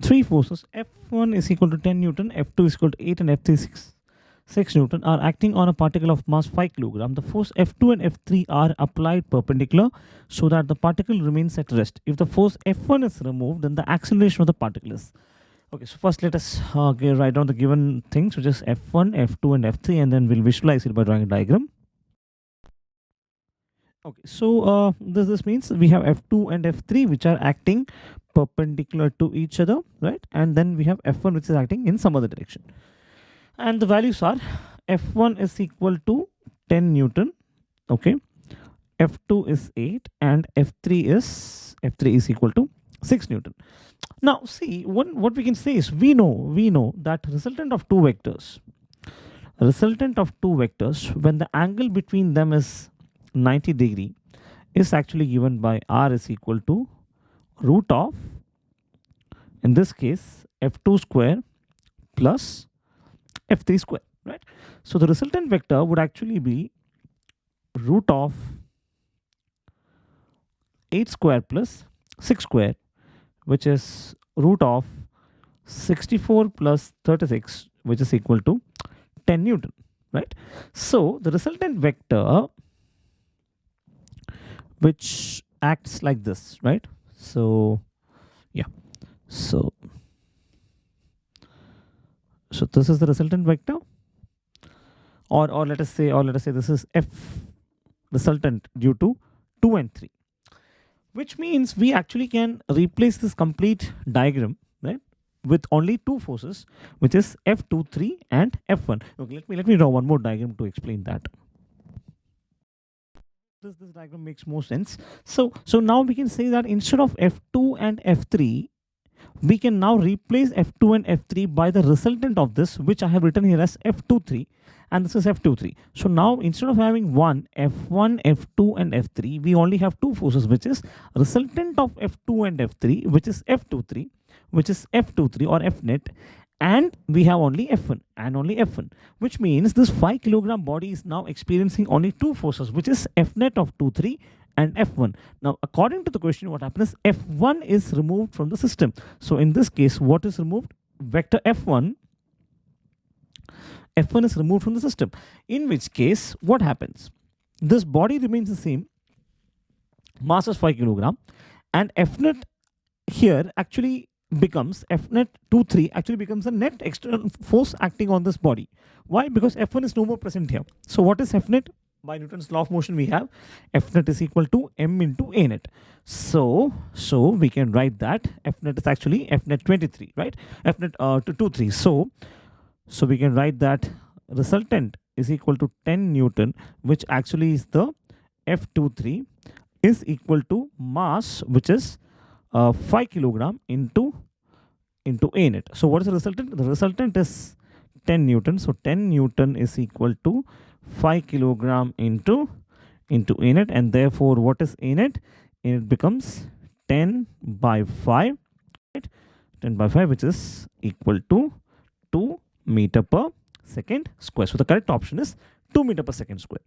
three forces F1 is equal to 10 Newton, F2 is equal to 8 and F3 is 6 Newton are acting on a particle of mass 5 kilogram. The force F2 and F3 are applied perpendicular so that the particle remains at rest. If the force F1 is removed, then the acceleration of the particle is. Okay, so first let us write down the given things, which is F1, F2 and F3, and then we'll visualize it by drawing a diagram. Okay, so this means we have F2 and F3 which are acting perpendicular to each other, right? And then we have F1 which is acting in some other direction. And the values are F1 is equal to 10 Newton, okay? F2 is 8 and F3 is equal to 6 Newton. Now see, what we can say is we know that resultant of two vectors when the angle between them is 90 degree is actually given by r is equal to root of, in this case, F2 square plus F3 square, right? So the resultant vector would actually be root of 8 square plus 6 square, which is root of 64 plus 36, which is equal to 10 Newton, right? So the resultant vector which acts like this, right? So yeah, so this is the resultant vector, or let us say this is F resultant due to 2 and 3, which means we actually can replace this complete diagram, right, with only two forces, which is F23 and F1. Okay, let me draw one more diagram to explain that. This diagram makes more sense. So now we can say that instead of F2 and F3, we can now replace F2 and F3 by the resultant of this, which I have written here as F23, and this is F23. So now instead of having one F1, F2 and F3, we only have two forces, which is resultant of F2 and F3, which is F23, which is F23 or F net, and we have only F1 and only F1, which means this 5 kilogram body is now experiencing only two forces, which is F net of 23 and F1. Now, according to the question, what happens is F1 is removed from the system. So in this case, what is removed? Vector F1 is removed from the system, in which case what happens? This body remains the same, mass is 5 kilogram, and F net here actually becomes F net 23 actually becomes a net external force acting on this body. Why? Because F1 is no more present here. So what is F net? By Newton's law of motion, we have F net is equal to m into a net. So we can write that F net is actually F net 23, right? F net to 23. So we can write that resultant is equal to 10 Newton, which actually is the F23 is equal to mass, which is 5 kilogram into a net. So what is the resultant? The resultant is 10 Newton. So 10 Newton is equal to 5 kilogram into a net, and therefore what is a net? A net becomes 10 by 5, right? 10 by 5, which is equal to 2 meter per second square. So the correct option is 2 meter per second square.